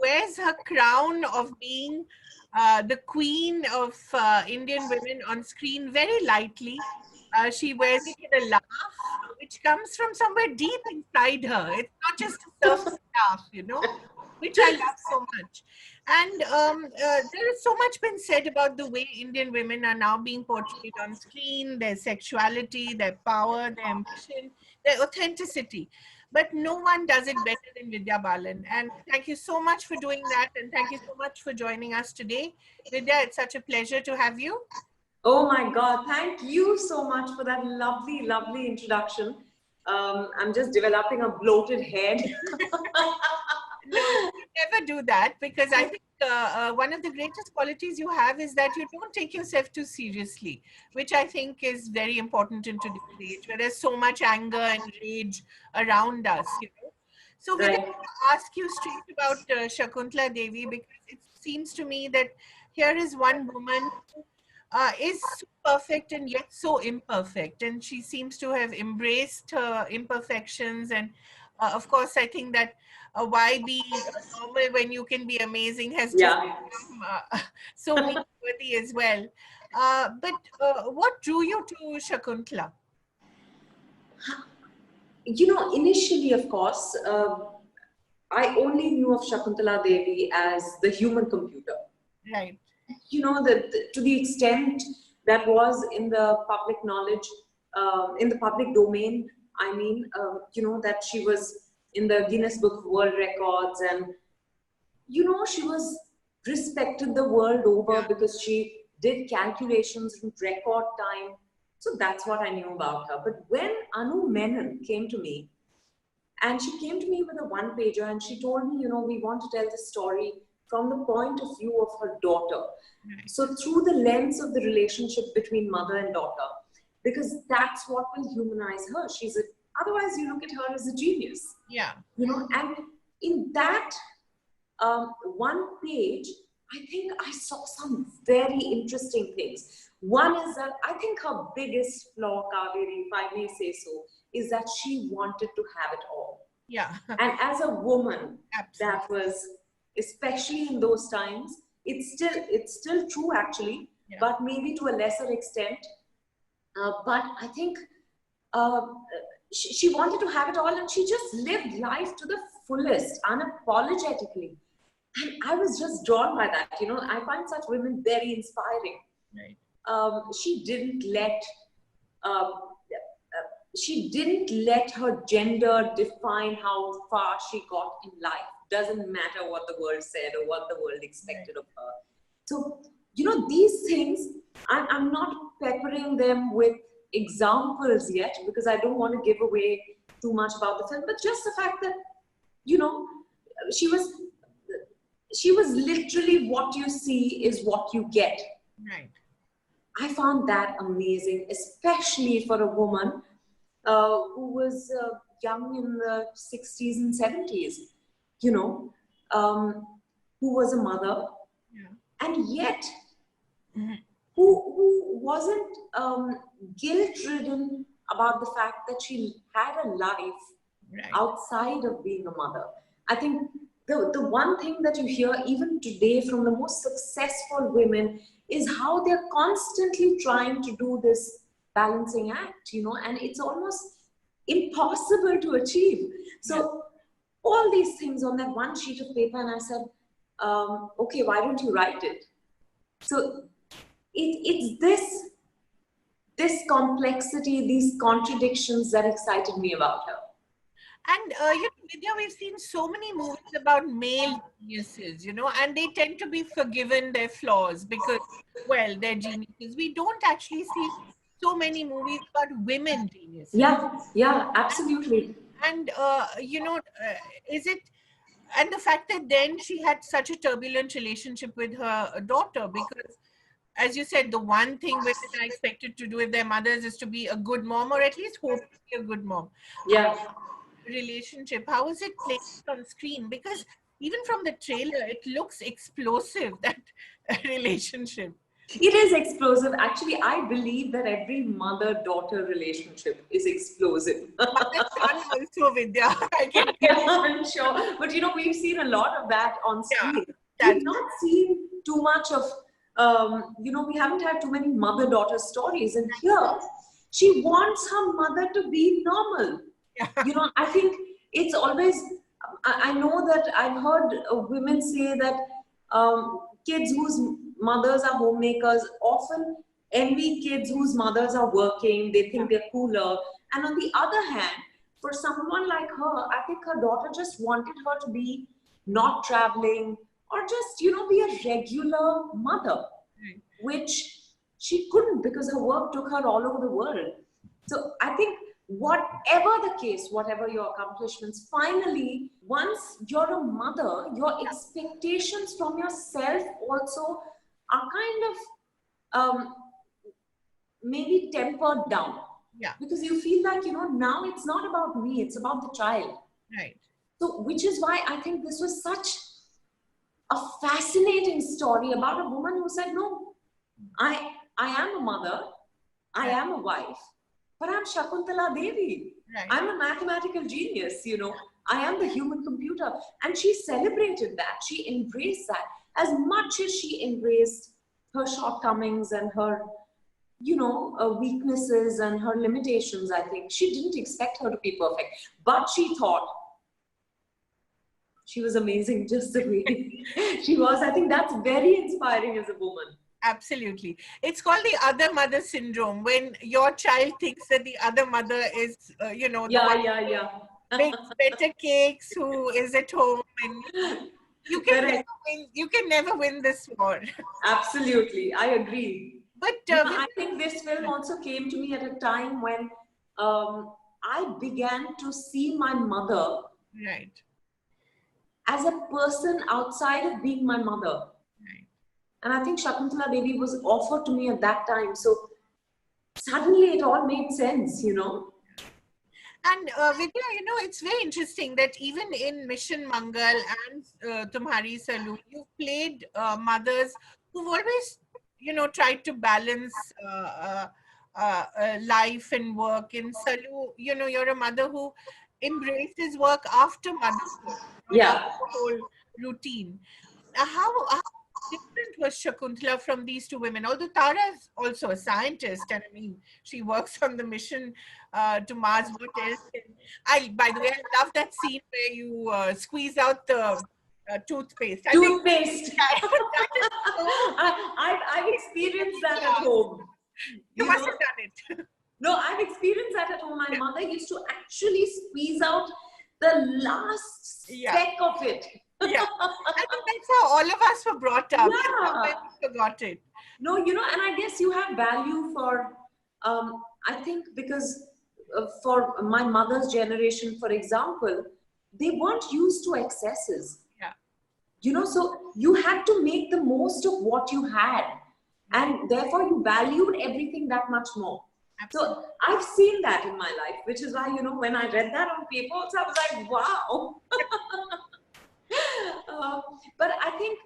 wears her crown of being the queen of Indian women on screen very lightly. She wears it with a laugh, which comes from somewhere deep inside her. It's not just a surface laugh, which I love so much. And there is so much been said about the way Indian women are now being portrayed on screen, their sexuality, their power, their ambition, their authenticity. But no one does it better than Vidya Balan. And thank you so much for doing that. And thank you so much for joining us today. Vidya, it's such a pleasure to have you. Oh my God, thank you so much for that lovely, lovely introduction. I'm just developing a bloated head. No, you never do that, because I think one of the greatest qualities you have is that you don't take yourself too seriously, which I think is very important in today's age, where there's so much anger and rage around us. So, Vidya, Right. I ask you straight about Shakuntala Devi, because it seems to me that here is one woman who is so perfect and yet so imperfect, and she seems to have embraced her imperfections. And of course, I think that why be normal when you can be amazing has just Yeah. become so worthy as well. But what drew you to Shakuntala? Initially, of course, I only knew of Shakuntala Devi as the human computer. Right. To the extent that was in the public knowledge, in the public domain. I mean, that she was in the Guinness Book of World Records, and she was respected the world over Yeah. because she did calculations in record time. So that's what I knew about her. But when Anu Menon came to me, and she came to me with a one pager, and she told me, we want to tell the story from the point of view of her daughter. Right. So, through the lens of the relationship between mother and daughter, because that's what will humanize her. Otherwise, you look at her as a genius, Yeah. and in that one page, I think I saw some very interesting things. One is that I think her biggest flaw, Kaveri, if I may say so, is that she wanted to have it all. Yeah. And as a woman, Absolutely. that was, especially in those times, it's still true actually, Yeah. but maybe to a lesser extent. But I think uh, she wanted to have it all, and she just lived life to the fullest, unapologetically. And I was just drawn by that. I find such women very inspiring. Right. She didn't let um, she didn't let her gender define how far she got in life. Doesn't matter what the world said or what the world expected of her. So, these things, I'm not peppering them with examples yet, because I don't want to give away too much about the film, but just the fact that, you know, she was she was literally, what you see is what you get. Right. I found that amazing, especially for a woman who was young in the 60s and 70s, you know, who was a mother, Yeah. and yet Mhm. who wasn't guilt-ridden about the fact that she had a life Right. outside of being a mother. I think the one thing that you hear even today from the most successful women is how they're constantly trying to do this balancing act, and it's almost impossible to achieve. Yeah. So all these things on that one sheet of paper, and I said, okay, why don't you write it? So it's this complexity, these contradictions that excited me about her. And Vidya, we've seen so many movies about male geniuses, and they tend to be forgiven their flaws because, well, they're geniuses. We don't actually see so many movies about women geniuses. Yeah, absolutely. And is it, and the fact that then she had such a turbulent relationship with her daughter, because as you said, the one thing women are expected to do with their mothers is to be a good mom, or at least hope to be a good mom. Yeah. Relationship, how is it placed on screen? Because even from the trailer, it looks explosive, that relationship. It is explosive. Actually, I believe that every mother-daughter relationship is explosive. Mother son also, Vidya. I can Yeah, tell you. I'm sure. But we've seen a lot of that on Yeah, screen. We've that's not seen too much of, we haven't had too many mother-daughter stories. And here, she wants her mother to be normal. yeah. I think it's always, I know that I've heard women say that kids whose mothers are homemakers often envy kids whose mothers are working, they think they're cooler. And on the other hand, for someone like her, I think her daughter just wanted her to be not traveling or just, be a regular mother, Right. which she couldn't because her work took her all over the world. So I think whatever the case, whatever your accomplishments, finally, once you're a mother, your expectations from yourself also are kind of maybe tempered down Yeah, because you feel like, now it's not about me, it's about the child. right. So, which is why I think this was such a fascinating story about a woman who said, no, I am a mother, I Right. am a wife, but I'm Shakuntala Devi. Right. I'm a mathematical genius. I am the human computer. And she celebrated that. She embraced that as much as she embraced her shortcomings and her, weaknesses and her limitations. I think she didn't expect her to be perfect, but she thought she was amazing just the way she was. I think that's very inspiring as a woman. Absolutely. It's called the other mother syndrome when your child thinks that the other mother is, the Yeah, one yeah, yeah. who bakes better cakes, who is at home, and you can Correct. never win. You can never win this war. Absolutely. I agree. But I think this film also came to me at a time when I began to see my mother right, as a person outside of being my mother. right. And I think Shakuntala Devi was offered to me at that time. So suddenly it all made sense. And Vidya, it's very interesting that even in Mission Mangal and Tumhari Salu, you played mothers who've always, tried to balance life and work. In Salu, you're a mother who embraces work after motherhood, not after Yeah. the whole routine. How different was Shakuntala from these two women? Although Tara is also a scientist, and I mean, she works on the mission to Mars. What else? By the way, I love that scene where you squeeze out the toothpaste. I think Toothpaste. that is so. I've experienced that at home. You You must know, have done it. No, I've experienced that at home. My Yeah, mother used to actually squeeze out the last yeah, speck of it. yeah. I think that's how all of us were brought up, and Yeah. somewhere we forgot it. No, and I guess you have value for, I think because for my mother's generation, for example, they weren't used to excesses. Yeah, So you had to make the most of what you had, right. and therefore you valued everything that much more. Absolutely. So I've seen that in my life, which is why, when I read that on paper, so I was like, wow. uh, but I think,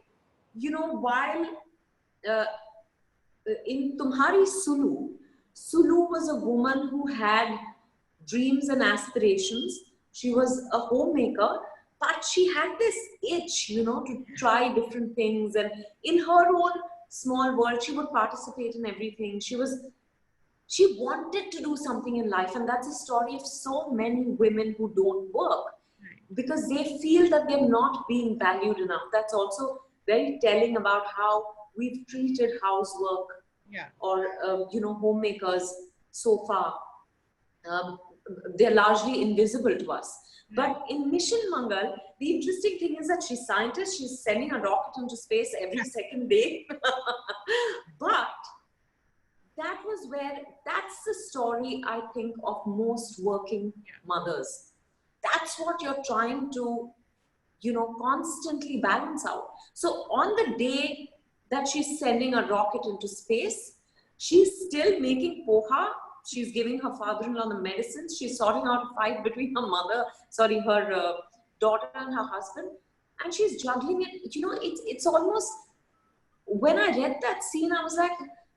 while uh, in Tumhari Sulu was a woman who had dreams and aspirations. She was a homemaker, but she had this itch, to try different things. And in her own small world, she would participate in everything. She wanted to do something in life, and that's a story of so many women who don't work Right. because they feel that they're not being valued enough. That's also very telling about how we've treated housework Yeah. or homemakers so far. Um, they're largely invisible to us. Right. But in Mission Mangal, the interesting thing is that she's scientist. She's sending a rocket into space every second day. But that's the story, I think, of most working mothers. That's what you're trying to, constantly balance out. So on the day that she's sending a rocket into space, she's still making poha. She's giving her father-in-law the medicines. She's sorting out a fight between her daughter and her husband. And she's juggling it. It's almost when I read that scene, I was like,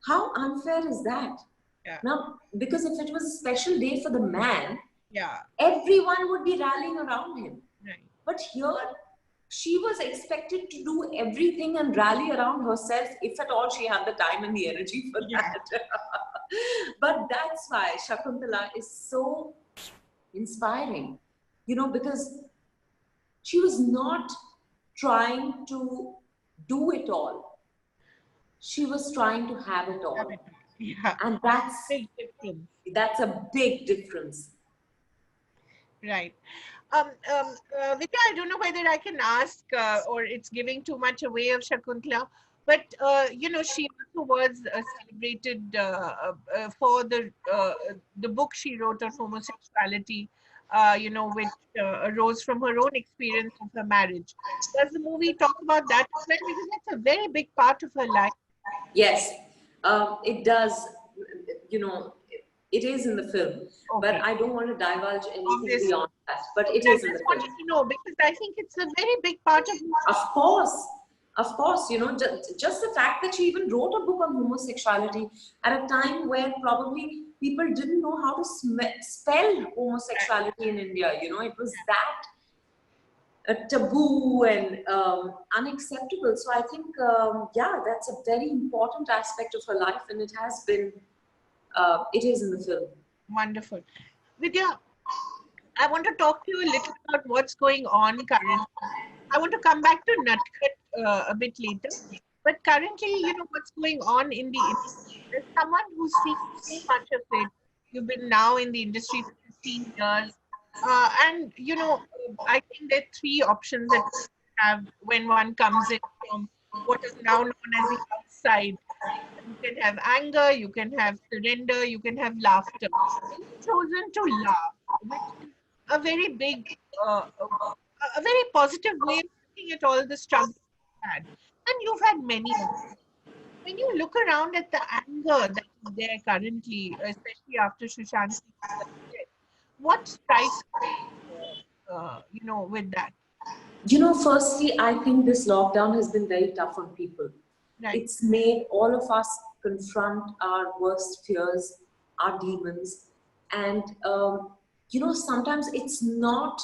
how unfair is that? Yeah. Now, because if it was a special day for the man, Yeah. everyone would be rallying around him. Right. But here, she was expected to do everything and rally around herself, if at all she had the time and the energy for Yeah. that. But that's why Shakuntala is so inspiring, because she was not trying to do it all. She was trying to have it all. Yeah. And that's Big difference. that's a big difference. Right. Vidya, I don't know whether I can ask, or it's giving too much away of Shakuntala, but she also was celebrated for the book she wrote on homosexuality, which arose from her own experience of her marriage. Does the movie talk about that as well? Because that's a very big part of her life. Yes, it does. You know, it is in the film, but Okay, I don't want to divulge anything obviously. beyond that. But it I is in the just film. wanted to know because I think it's a very big part of Of course, of course. Just the fact that she even wrote a book on homosexuality at a time where probably people didn't know how to spell homosexuality in India. It was that taboo and unacceptable. So I think, yeah, that's a very important aspect of her life, and it has been. It is in the film. wonderful. Vidya, I want to talk to you a little about what's going on currently. I want to come back to Nutcut a bit later. But currently, what's going on in the industry. There's someone who's seen so much of it. You've been now in the industry for 15 years. And, I think there are three options that you have when one comes in from what is now known as the outside. You can have anger, you can have surrender, you can have laughter. You've chosen to laugh, which is a very big, a very positive way of looking at all the struggles you've had. And you've had many of them. When you look around at the anger that is there currently, especially after Sushant Singh's death, what strikes with that? Firstly, I think this lockdown has been very tough on people. Right, It's made all of us confront our worst fears, our demons, and sometimes it's not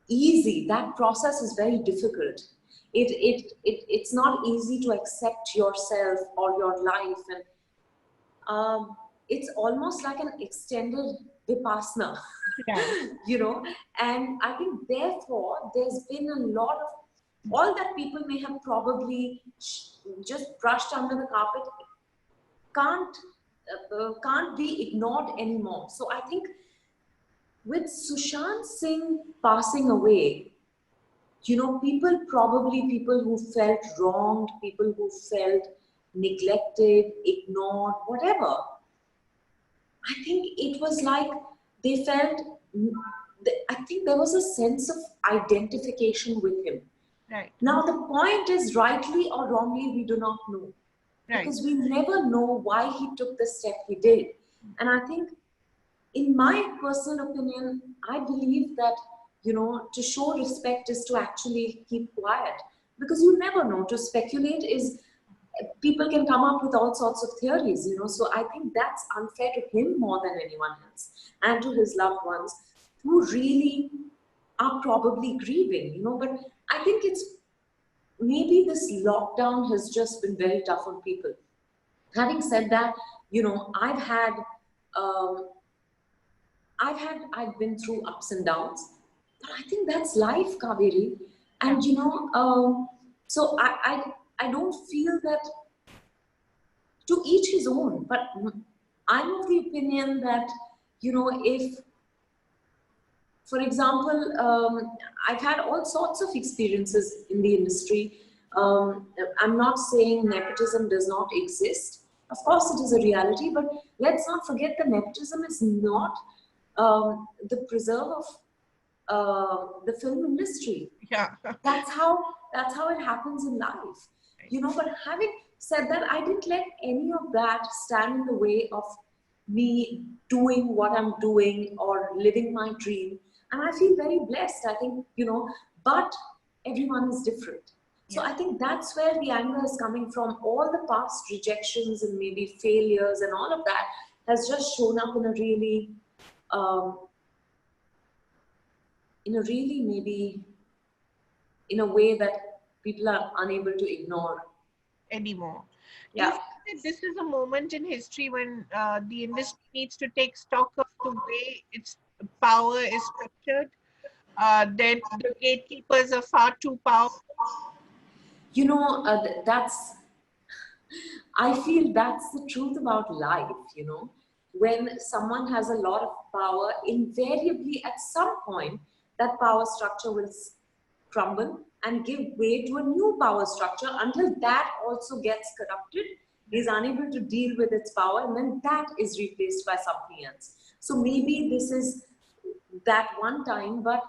easy. That process is very difficult. It's not easy to accept yourself or your life, and it's almost like an extended vipassana. right, you know and I think therefore there's been a lot of all that people may have probably just brushed under the carpet can't can't be ignored anymore. So I think with Sushant Singh passing away, people who felt wronged, people who felt neglected, ignored, whatever, I think it was like they felt, I think there was a sense of identification with him. right, Now, the point is, rightly or wrongly, we do not know, right, because we never know why he took the step he did. And I think, in my personal opinion, I believe that, to show respect is to actually keep quiet, because you never know. To speculate is, people can come up with all sorts of theories, so I think that's unfair to him more than anyone else, and to his loved ones who really are probably grieving, but I think it's maybe this lockdown has just been very tough on people. Having said that, um, I've been through ups and downs, but I think that's life, Kaveri. yeah, And so I don't feel that, to each his own. But I'm of the opinion that, if, for example, I've had all sorts of experiences in the industry. I'm not saying nepotism does not exist. Of course, it is a reality, but let's not forget that nepotism is not the preserve of the film industry. yeah. That's how it happens in life, But having said that, I didn't let any of that stand in the way of me doing what I'm doing or living my dream. And I feel very blessed. I think, but everyone is different. So Yeah. I think that's where the anger is coming from. All the past rejections and maybe failures and all of that has just shown up um, in a really maybe in a way that people are unable to ignore. Anymore. Do you Yeah. feel that this is a moment in history when the industry needs to take stock of the way its power is structured? That the gatekeepers are far too powerful? That's, I feel that's the truth about life. When someone has a lot of power, invariably at some point, that power structure will crumble and give way to a new power structure until that also gets corrupted, is unable to deal with its power, and then that is replaced by something else. So maybe this is that one time, but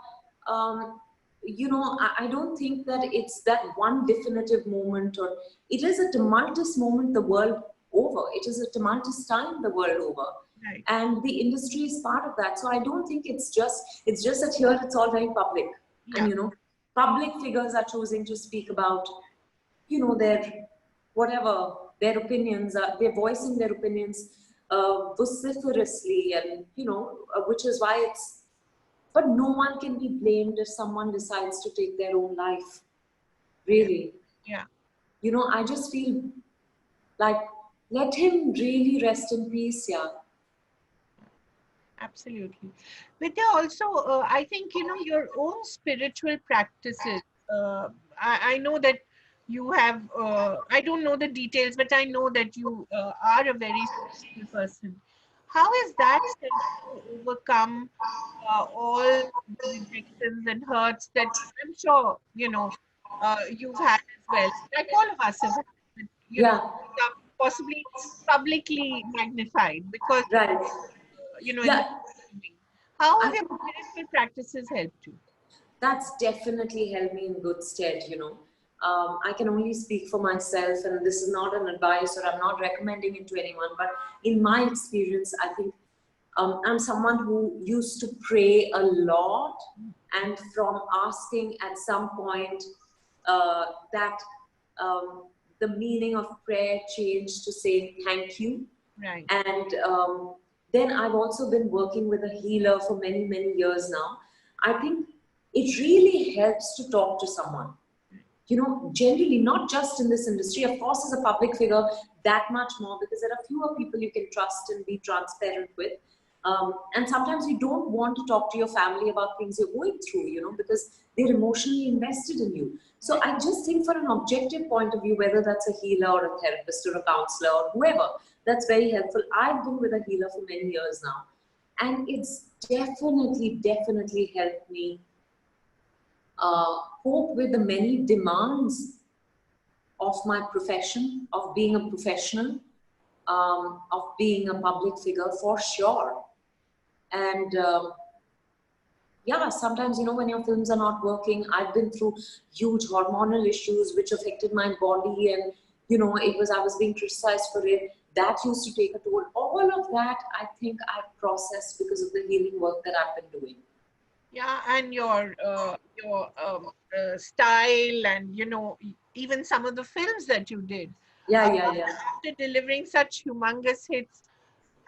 I don't think that it's that one definitive moment, or it is a tumultuous moment the world over. It is a tumultuous time the world over. Right. And the industry is part of that. So I don't think it's just that here it's all very public. And Yeah. public figures are choosing to speak about, their whatever their opinions are. They're voicing their opinions vociferously, and which is why it's. But no one can be blamed if someone decides to take their own life. Yeah. Really, Yeah. I just feel like let him really rest in peace. Yeah, Absolutely. Vidya, also, I think, your own spiritual practices. I know that you have, I don't know the details, but I know that you are a very spiritual person. How has that helped you overcome all the rejections and hurts that I'm sure, you've had as well, like all of us have had, but, yeah, some possibly publicly magnified because right. in the Yeah, doing. How I have your think spiritual practices helped you? that's definitely held me in good stead. I can only speak for myself, and this is not an advice, or I'm not recommending it to anyone. But in my experience, I think I'm someone who used to pray a lot, and from asking at some point that the meaning of prayer changed to saying thank you. Right. And then I've also been working with a healer for many, many years now. I think it really helps to talk to someone. Generally, not just in this industry, of course, as a public figure, that much more, because there are fewer people you can trust and be transparent with. And sometimes you don't want to talk to your family about things you're going through, because they're emotionally invested in you. So I just think, for an objective point of view, whether that's a healer or a therapist or a counselor or whoever, that's very helpful. I've been with a healer for many years now, and it's definitely, definitely helped me cope with the many demands of my profession, of being a professional, of being a public figure, for sure. And yeah, sometimes, when your films are not working, I've been through huge hormonal issues which affected my body, and I was being criticized for it. That used to take a toll. All of that, I think, I've processed because of the healing work that I've been doing. Yeah, and your style, and even some of the films that you did Yeah, yeah, yeah. after delivering such humongous hits.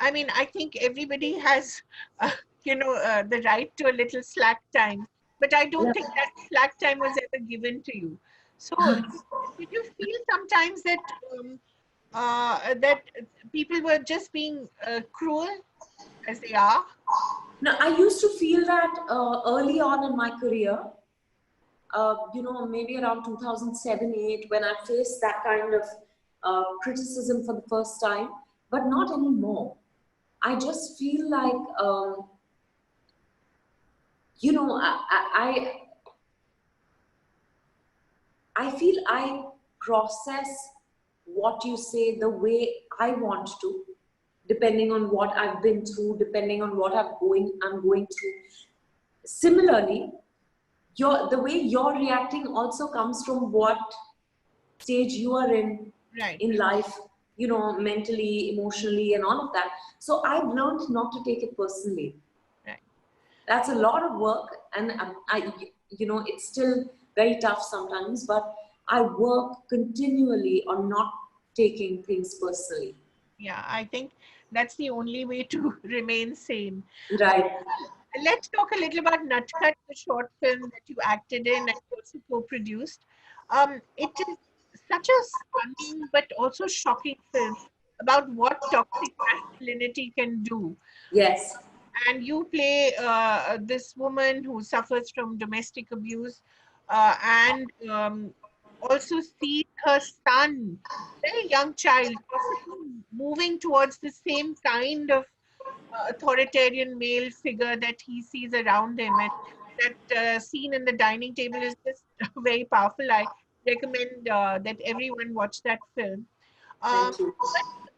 I mean, I think everybody has, the right to a little slack time, but I don't Yeah. think that slack time was ever given to you. So, did you feel sometimes that people were just being cruel as they are? Now, I used to feel that early on in my career, maybe around 2007, 8, when I faced that kind of criticism for the first time, but not anymore. I just feel like, you know, I feel I process what you say the way I want to, depending on what I've been through, depending on what I'm going through. Similarly, the way you're reacting also comes from what stage you are Right, in life, mentally, emotionally, and all of that. So I've learned not to take it personally. right. That's a lot of work, and it's still very tough sometimes, but I work continually on not taking things personally. Yeah, I think that's the only way to remain sane. Uh, Right. let's talk a little about Nutcut, the short film that you acted in and also co-produced. It is such a stunning but also shocking film about what toxic masculinity can do. Yes. And you play this woman who suffers from domestic abuse, and also sees her son, very young child, possibly moving towards the same kind of authoritarian male figure that he sees around him. And that scene in the dining table is just very powerful. I recommend that everyone watch that film. Um, Thank you.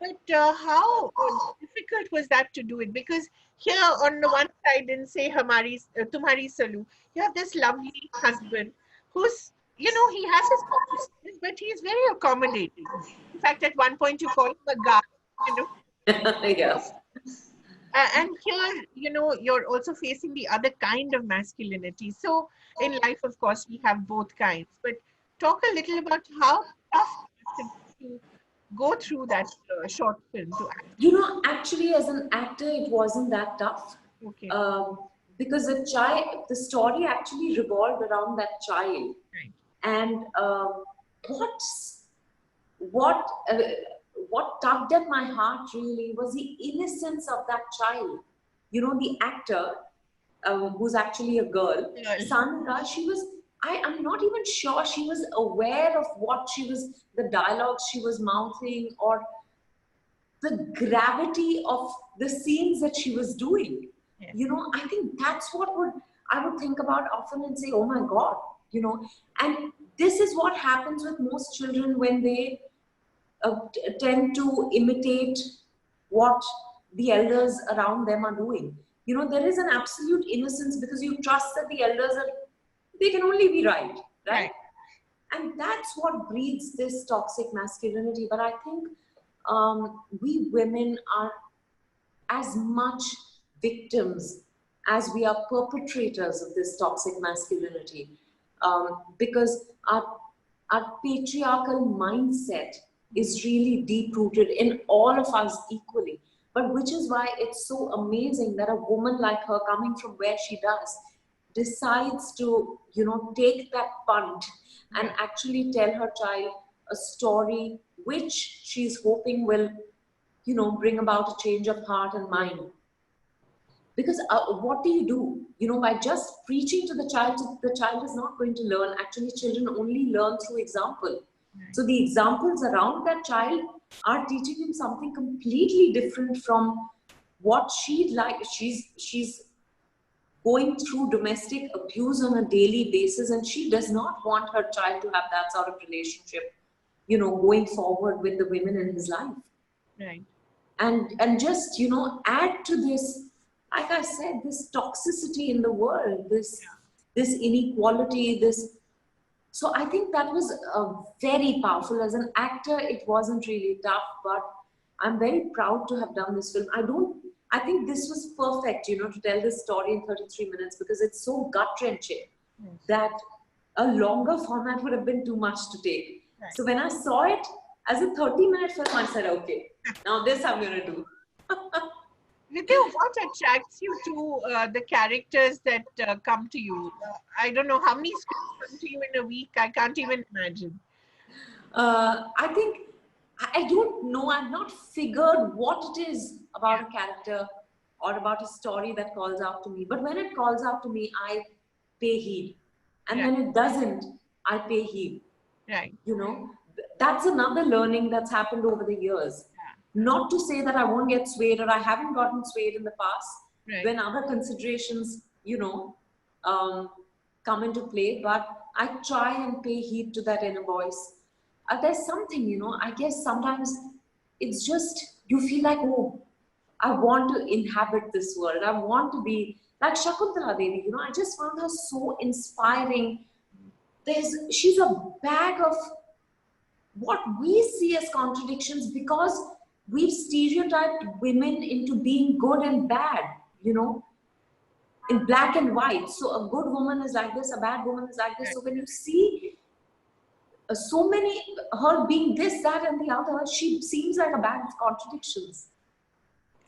but how difficult was that to do it? Because here on the one side in say Hamari, Tumhari Salu, you have this lovely husband who's, he has his complications, but he's very accommodating. In fact, at one point you call him a guy, you know. Yes. And here, you're also facing the other kind of masculinity. So in life, of course, we have both kinds. But talk a little about how tough it must have been to go through that short film to act. Actually, as an actor, it wasn't that tough. Okay. Um, because the story actually revolved around that child. Right. And what's, what, uh, what tugged at my heart really was the innocence of that child. The actor, who's actually a girl, Well, Sanika, I'm not even sure she was aware of the dialogues she was mouthing, or the gravity of the scenes that she was doing. yeah. I think that's what I would think about often and say, oh my God, and this is what happens with most children when they tend to imitate what the elders around them are doing. There is an absolute innocence because you trust that the elders they can only be right, right? Right. And that's what breeds this toxic masculinity. But I think we women are as much victims as we are perpetrators of this toxic masculinity, because our patriarchal mindset is really deep rooted in all of us equally. But which is why it's so amazing that a woman like her, coming from where she does, decides to take that punt and Right. actually tell her child a story which she's hoping will bring about a change of heart and mind. Because what do by just preaching to the child is not going to learn. Actually, children only learn through example. Right. So the examples around that child are teaching him something completely different from what she's going through domestic abuse on a daily basis, and she does not want her child to have that sort of relationship going forward with the women in his life. Right. And just add to this, like I said, this toxicity in the world, this inequality, this. So I think that was very powerful. As an actor, it wasn't really tough, but I'm very proud to have done this film. I think this was perfect, to tell this story in 33 minutes, because it's so gut wrenching Yes. that a longer format would have been too much to take. Right. So when I saw it as a 30-minute film, I said, okay, now this I'm going to do. Vidya, what attracts you to the characters that come to you? I don't know how many scripts come to you in a week. I can't even imagine. I think I don't know. I've not figured what it is about Yeah. a character or about a story that calls out to me. But when it calls out to me, I pay heed. And Yeah. when it doesn't, I pay heed. Right. That's another learning that's happened over the years. Not to say that I won't get swayed, or I haven't gotten swayed in the past Right. when other considerations, um, come into play, but I try and pay heed to that inner voice. There's something, I guess sometimes it's just, you feel like, oh, I want to inhabit this world. I want to be like Shakuntala Devi, I just found her so inspiring. She's a bag of what we see as contradictions, because we've stereotyped women into being good and bad, in black and white. So a good woman is like this, a bad woman is like this. Right. So when you see so many, her being this, that, and the other, she seems like a bag of contradictions.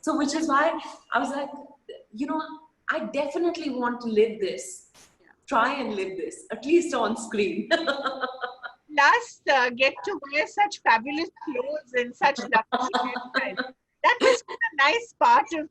So, which is why I was like, you know, I definitely want to live this, try and live this, at least on screen. Plus, get to wear such fabulous clothes and such lovely hairstyles. That must be a nice part of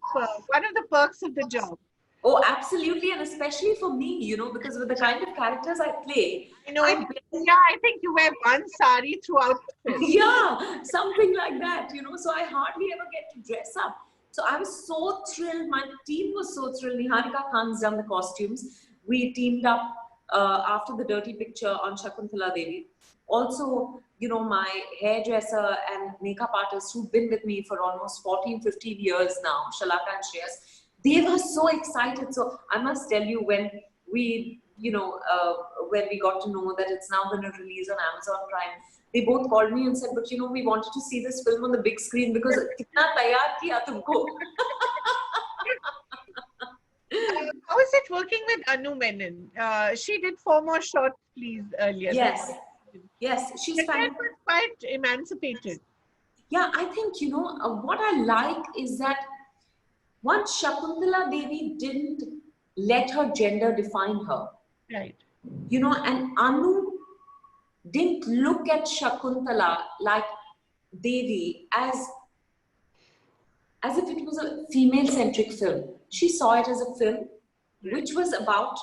one of the perks of the job. Oh, absolutely, and especially for me, because with the kind of characters I play, I know in India, I think you wear one sari throughout the film. yeah, something like that, so I hardly ever get to dress up. So I was so thrilled. My team was so thrilled. Niharika Khan's done the costumes. We teamed up after the Dirty Picture on Shakuntala Devi. Also, my hairdresser and makeup artist who've been with me for almost 14, 15 years now, Shalaka and Shreyas, they were so excited. So I must tell you, when we, when we got to know that it's now going to release on Amazon Prime, they both called me and said, but we wanted to see this film on the big screen because kitna taiyar kiya tumko. How is it working with Anu Menon? She did 4 more shorts, please, earlier. Yes, yes, she's That fantastic. was quite emancipated. Yeah, I think, what I like is that once Shakuntala Devi didn't let her gender define her, Right. and Anu didn't look at Shakuntala like Devi as if it was a female-centric film. She saw it as a film which was about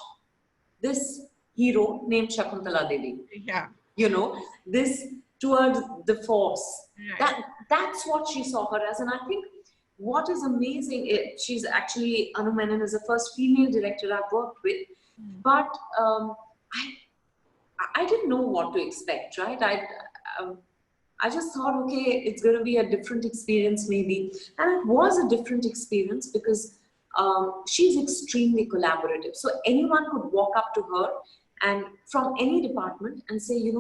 this hero named Shakuntala Devi. Yeah. This towards the force. Right. That's what she saw her as. And I think what is amazing, she's actually, Anu Menon is the first female director I've worked with. But I didn't know what to expect, right? I just thought, okay, it's going to be a different experience maybe. And it was a different experience because she's extremely collaborative. So anyone could walk up to her and from any department and say,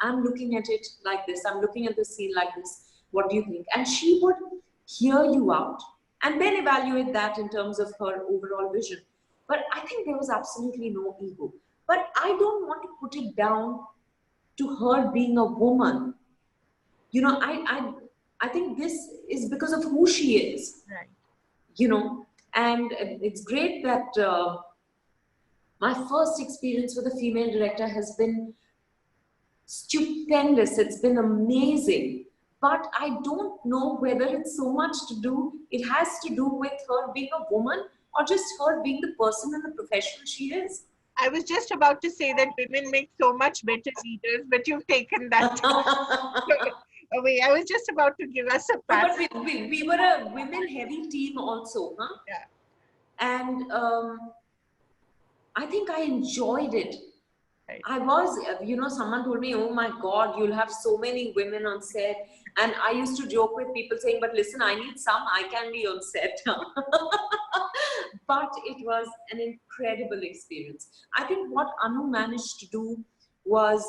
I'm looking at it like this. I'm looking at the scene like this. What do you think? And she would hear you out and then evaluate that in terms of her overall vision. But I think there was absolutely no ego. But I don't want to put it down to her being a woman. I think this is because of who she is. Right. And it's great that my first experience with a female director has been stupendous. It's been amazing. But I don't know whether it's so much to do, it has to do with her being a woman or just her being the person and the professional she is. I was just about to say that women make so much better leaders, but you've taken that away. I was just about to give us a pat. But we were a women-heavy team also, huh? Yeah. And I think I enjoyed it. Right. I was, someone told me, oh my God, you'll have so many women on set. And I used to joke with people saying, but listen, I need some eye candy on set. But it was an incredible experience. I think what Anu managed to do was,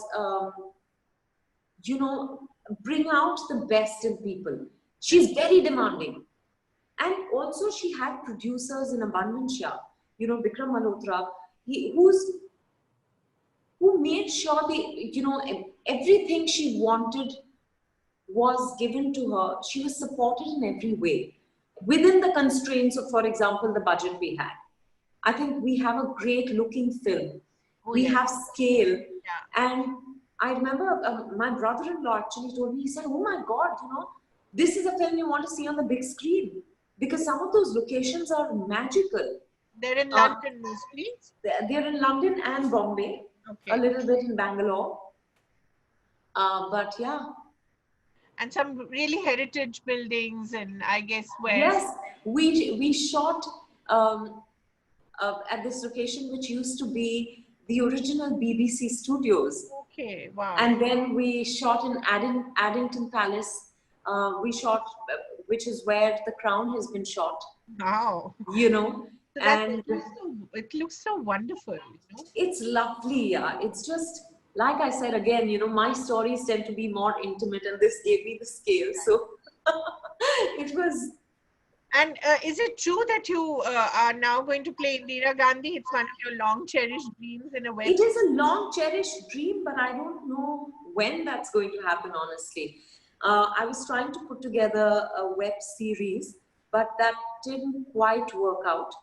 bring out the best in people. She's very demanding. And also she had producers in abundance. Vikram Malhotra, who made sure everything she wanted was given to her. She was supported in every way within the constraints of, for example, the budget we had. I think we have a great looking film. We have scale. And I remember my brother-in-law actually told me, he said, oh my God, this is a film you want to see on the big screen because some of those locations are magical. They're in London mostly? They're in London and Bombay. Okay. A little bit in Bangalore. But yeah. And some really heritage buildings, and I guess where... Yes, we shot at this location which used to be the original BBC studios. Okay, wow. And then we shot in Addington Palace. We shot, which is where The Crown has been shot. Wow. So and it looks so wonderful. It's lovely, yeah. It's just, like I said again, my stories tend to be more intimate and this gave me the scale. So it was... And is it true that you are now going to play Indira Gandhi? It's one of your long cherished dreams in a web It series. is a long cherished dream, but I don't know when that's going to happen, honestly. I was trying to put together a web series, but that didn't quite work out.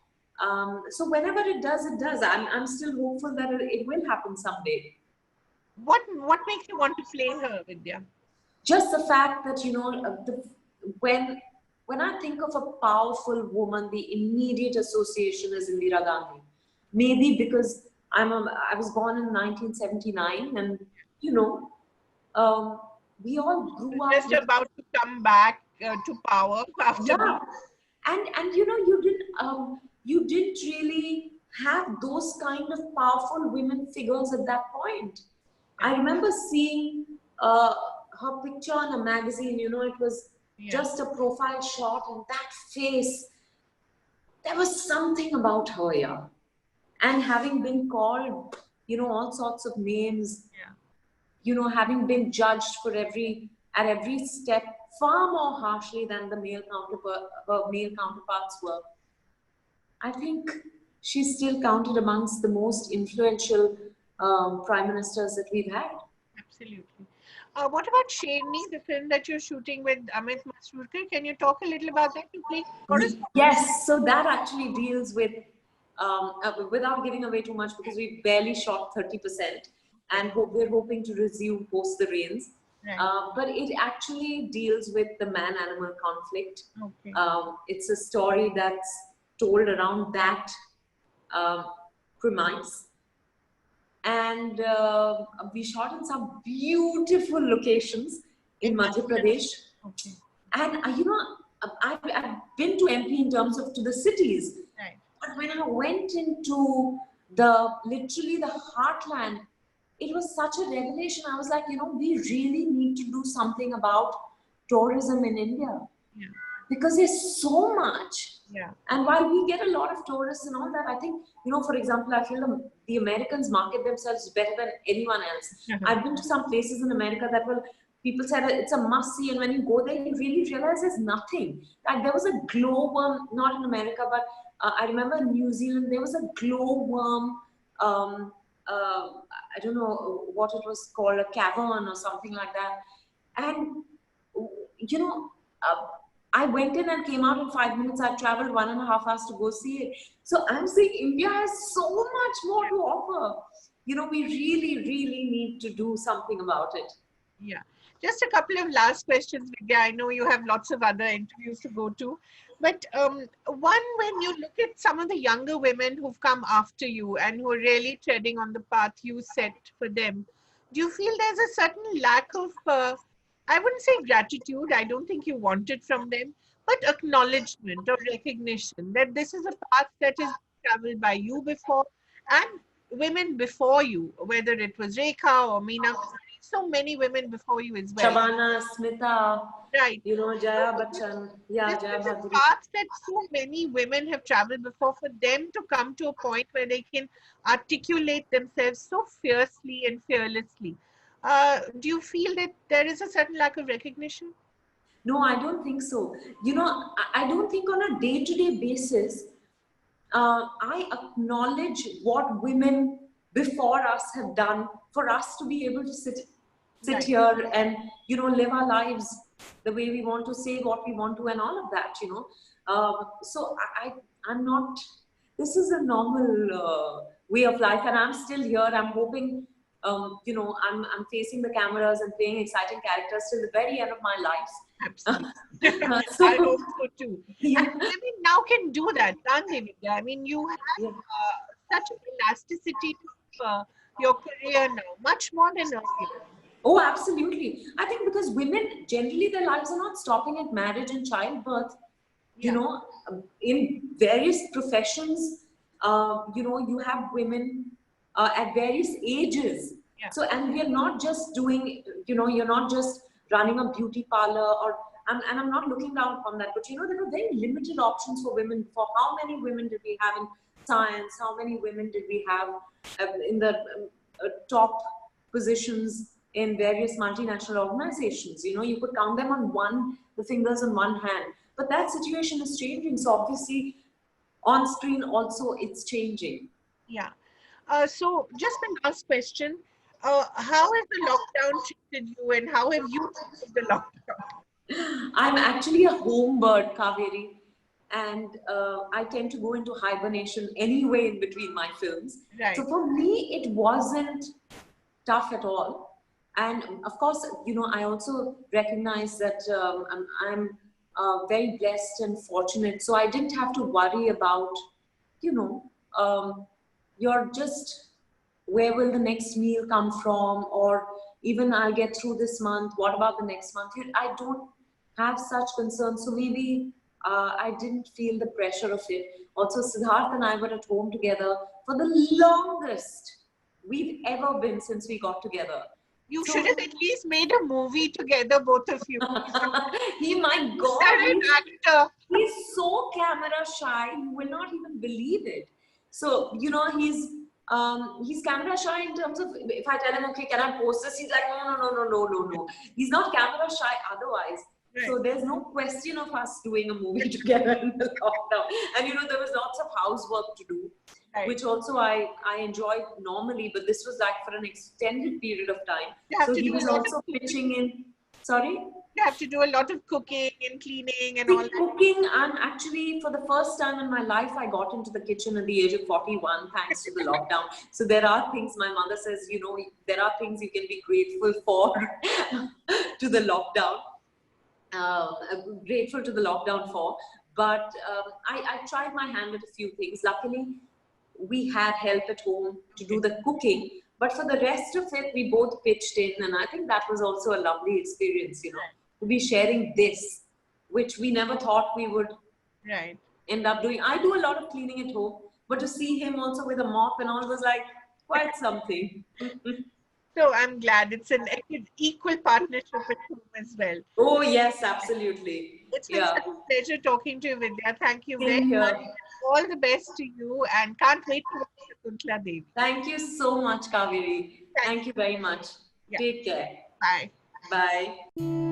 So whenever it does, it does. I'm still hopeful that it will happen someday. What makes you want to play her, Vidya? Just the fact that, when when I think of a powerful woman, the immediate association is Indira Gandhi. Maybe because I was born in 1979, and you know, um, we all grew up Just with, about to come back to power after yeah, being. and you didn't really have those kind of powerful women figures at that point. Yeah, I remember seeing uh, her picture in a magazine. It was yeah, just a profile shot, and that face, there was something about her, yeah. And having been called, all sorts of names, yeah. having been judged for at every step far more harshly than her male counterparts were. I think she's still counted amongst the most influential prime ministers that we've had. Absolutely. What about Sherni, the film that you're shooting with Amit Masrurkar? Can you talk a little about that? You play correspondent. Yes, so that actually deals with, without giving away too much, because we barely shot 30%, Okay. and we're hoping to resume post the rains. Right. But it actually deals with the man animal conflict. Okay. It's a story that's told around that um, premise. And we shot in some beautiful locations in In Madhya Madhya Pradesh. Pradesh. Okay. And I've been to MP in terms of to the cities, Right. but when I went into the literally the heartland, it was such a revelation. I was like, we really need to do something about tourism in India, Yeah. because there's so much. Yeah. And while we get a lot of tourists and all that, I think, for example, I feel the Americans market themselves better than anyone else. I've been to some places in America that people said it's a must see, and when you go there, you really realize there's nothing. Like there was a glowworm, not in America, but I remember in New Zealand, there was a glowworm, um, I don't know what it was called, a cavern or something like that. And you know, uh, I went in and came out in 5 minutes. I traveled 1.5 hours to go see it. So I'm saying India has so much more to offer. We really, really need to do something about it. Yeah. Just a couple of last questions, Vidya. I know you have lots of other interviews to go to. But one, when you look at some of the younger women who've come after you and who are really treading on the path you set for them, do you feel there's a certain lack of, I wouldn't say gratitude, I don't think you want it from them, but acknowledgement or recognition that this is a path that is traveled by you before and women before you, whether it was Rekha or Meena Kumari, so many women before you as well. Shabana, Smita, Right. So Jaya Bachchan, yeah, this Jaya is a Bhaduri. path that so many women have traveled before, for them to come to a point where they can articulate themselves so fiercely and fearlessly. Do you feel that there is a certain lack of recognition? No, I don't think so. I don't think on a day-to-day basis, I acknowledge what women before us have done for us to be able to sit Right. here and live our lives the way we want to, say what we want to, and all of that. So I'm not. This is a normal way of life, and I'm still here. I'm hoping. I'm facing the cameras and playing exciting characters till the very end of my Absolutely. life. I So hope so too. And yeah, women now can do that, can't they, Vidya? I mean, you have yeah. such an elasticity of your career now, much more than earlier. Oh, absolutely. I think because women generally their lives are not stopping at marriage and childbirth. Yeah. In various professions, you have women at various ages. Yeah. So, and we are not just doing, you're not just running a beauty parlor, and I'm not looking down upon that, but there were very limited options for women. For how many women did we have in science? How many women did we have in the top positions in various multinational organizations? You could count them on the fingers on one hand. But that situation is changing. So obviously, on screen also it's changing. Yeah. So just my last question. How has the lockdown treated you and how have you treated the lockdown? I'm actually a home bird, Kaveri, and I tend to go into hibernation anyway in between my films. So Right. for me, it wasn't tough at all. And of course, I also recognize that I'm very blessed and fortunate. So I didn't have to worry about, you know, um, you're just where will the next meal come from, or even I'll get through this month, what about the next month? I don't have such concerns. So maybe I didn't feel the pressure of it. Also, Siddharth and I were at home together for the longest we've ever been since we got together. You should So have at least made a movie together, both of you. he, my You're God, an actor. he's so camera shy, you will not even believe it. So, he's camera shy in terms of if I tell him, okay, can I post this? He's like, no, no, no, no, no, no, no. He's not camera shy otherwise. Right. So there's no question of us doing a movie together in the lockdown. And there was lots of housework to do, Right. which also I enjoyed normally, but this was like for an extended period of time. You have So to he do was a lot of also cooking. pitching in. Sorry? You have to do a lot of cooking and cleaning and all See, that. cooking, and actually, for the first time in my life, I got into the kitchen at the age of 41, thanks to the lockdown. So there are things, my mother says, there are things you can be grateful for to the lockdown, grateful to the lockdown for. But I tried my hand at a few things. Luckily, we had help at home to do the cooking. But for the rest of it, we both pitched in. And I think that was also a lovely experience, to be sharing this, which we never thought we would Right. end up doing. I do a lot of cleaning at home, but to see him also with a mop and all was like quite something. So I'm glad it's an equal partnership at home as well. Oh, yes, absolutely. It's been Yeah. such a pleasure talking to you, Vidya. Thank you very Same much. here. All the best to you and can't wait to watch Shakuntala Devi. Thank you so much, Kaveri. Thank Thank you. you very much. Yeah. Take care. Bye. Bye.